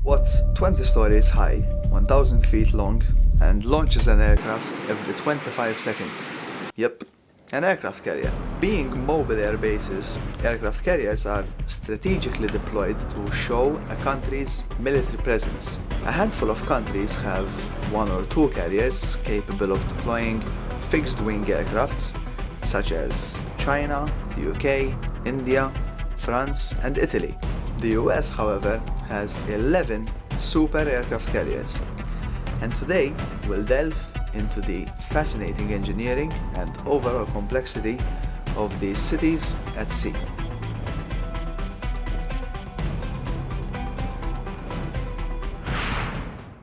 What's 20 stories high, 1,000 feet long, and launches an aircraft every 25 seconds? Yep, an aircraft carrier. Being mobile air bases, aircraft carriers are strategically deployed to show a country's military presence. A handful of countries have one or two carriers capable of deploying fixed-wing aircrafts, such as China, the UK, India, France, and Italy. The US, however, has 11 super aircraft carriers. And today, we'll delve into the fascinating engineering and overall complexity of these cities at sea.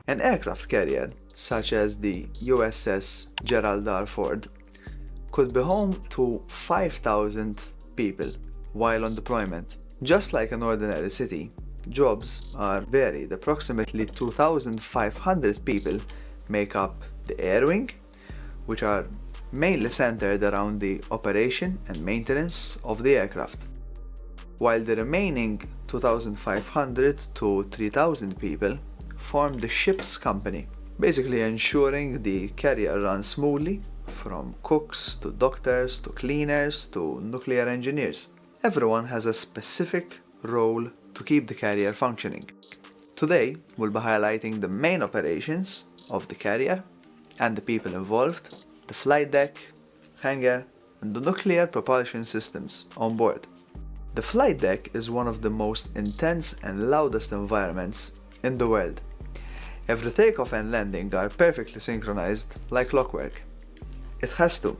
An aircraft carrier, such as the USS Gerald R. Ford, could be home to 5,000 people while on deployment. Just like an ordinary city, jobs are varied. Approximately 2,500 people make up the air wing, which are mainly centered around the operation and maintenance of the aircraft, while the remaining 2,500 to 3,000 people form the ship's company, basically ensuring the carrier runs smoothly, from cooks to doctors to cleaners to nuclear engineers. Everyone has a specific role to keep the carrier functioning. Today, we'll be highlighting the main operations of the carrier and the people involved, the flight deck, hangar, and the nuclear propulsion systems on board. The flight deck is one of the most intense and loudest environments in the world. Every takeoff and landing are perfectly synchronized like clockwork. It has to.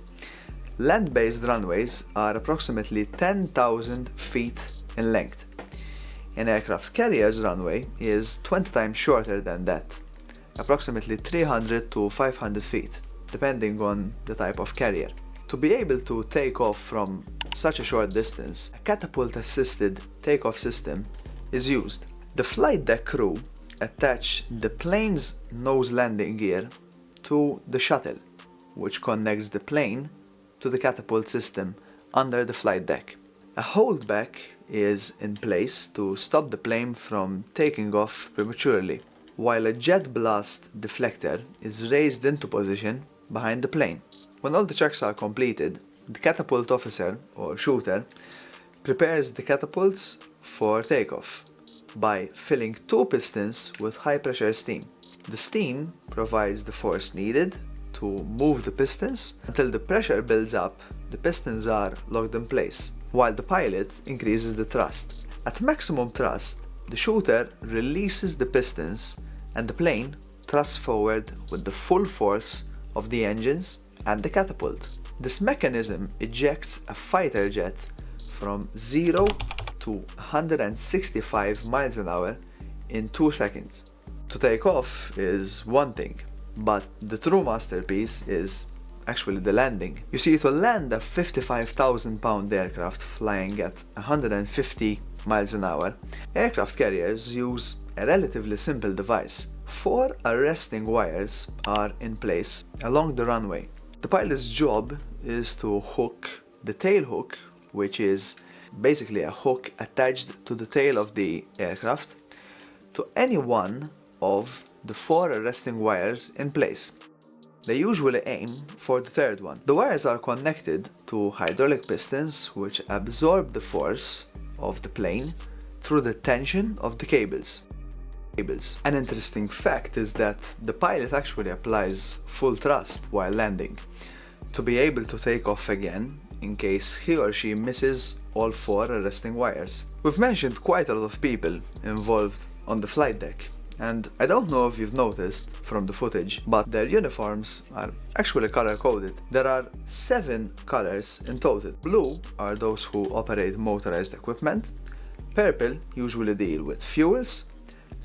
Land-based runways are approximately 10,000 feet in length. An aircraft carrier's runway is 20 times shorter than that, approximately 300 to 500 feet, depending on the type of carrier. To be able to take off from such a short distance, a catapult-assisted takeoff system is used. The flight deck crew attach the plane's nose landing gear to the shuttle, which connects the plane to the catapult system under the flight deck. A holdback is in place to stop the plane from taking off prematurely, while a jet blast deflector is raised into position behind the plane. When all the checks are completed, the catapult officer or shooter prepares the catapults for takeoff by filling two pistons with high-pressure steam. The steam provides the force needed to move the pistons. Until the pressure builds up, the pistons are locked in place, while the pilot increases the thrust. At maximum thrust, the shooter releases the pistons and the plane thrusts forward with the full force of the engines and the catapult. This mechanism ejects a fighter jet from 0 to 165 miles an hour in 2 seconds. To take off is one thing, but the true masterpiece is actually the landing. You see, to land a 55,000-pound aircraft flying at 150 miles an hour, aircraft carriers use a relatively simple device. 4 arresting wires are in place along the runway. The pilot's job is to hook the tail hook, which is basically a hook attached to the tail of the aircraft, to any one of the 4 arresting wires in place. They usually aim for the third one. The wires are connected to hydraulic pistons which absorb the force of the plane through the tension of the cables. An interesting fact is that the pilot actually applies full thrust while landing to be able to take off again in case he or she misses all 4 arresting wires. We've mentioned quite a lot of people involved on the flight deck, and I don't know if you've noticed from the footage, but their uniforms are actually color-coded. There are 7 colors in total. Blue are those who operate motorized equipment, purple usually deal with fuels,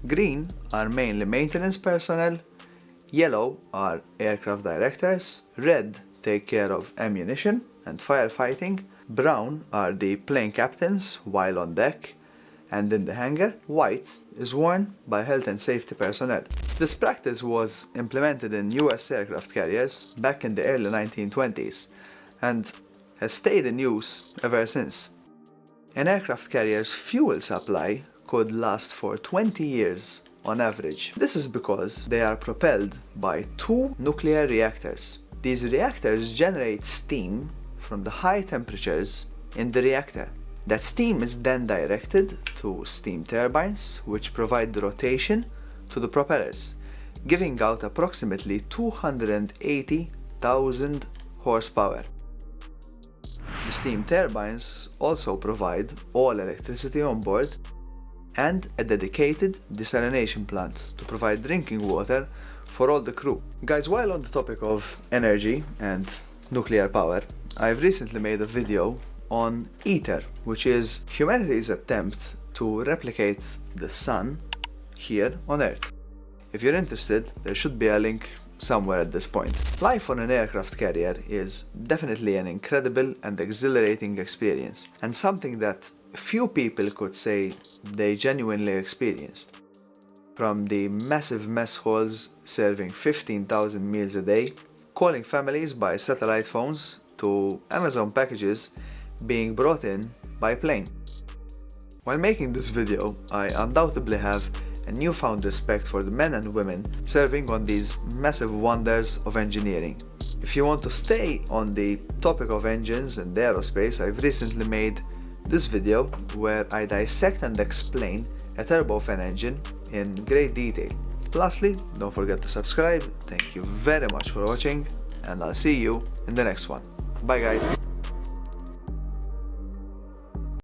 green are mainly maintenance personnel, yellow are aircraft directors, red take care of ammunition and firefighting, brown are the plane captains while on deck and in the hangar, white is worn by health and safety personnel. This practice was implemented in US aircraft carriers back in the early 1920s and has stayed in use ever since. An aircraft carrier's fuel supply could last for 20 years on average. This is because they are propelled by two nuclear reactors. These reactors generate steam from the high temperatures in the reactor. That steam is then directed to steam turbines, which provide the rotation to the propellers, giving out approximately 280,000 horsepower. The steam turbines also provide all electricity on board and a dedicated desalination plant to provide drinking water for all the crew. Guys, while on the topic of energy and nuclear power, I've recently made a video on ITER, which is humanity's attempt to replicate the sun here on Earth. If you're interested, there should be a link somewhere at this point. Life on an aircraft carrier is definitely an incredible and exhilarating experience, and something that few people could say they genuinely experienced. From the massive mess halls serving 15,000 meals a day, calling families by satellite phones, to Amazon packages being brought in by plane. While making this video, I undoubtedly have a newfound respect for the men and women serving on these massive wonders of engineering. If you want to stay on the topic of engines and aerospace, I've recently made this video where I dissect and explain a turbofan engine in great detail. Lastly, don't forget to subscribe. Thank you very much for watching, and I'll see you in the next one. Bye guys!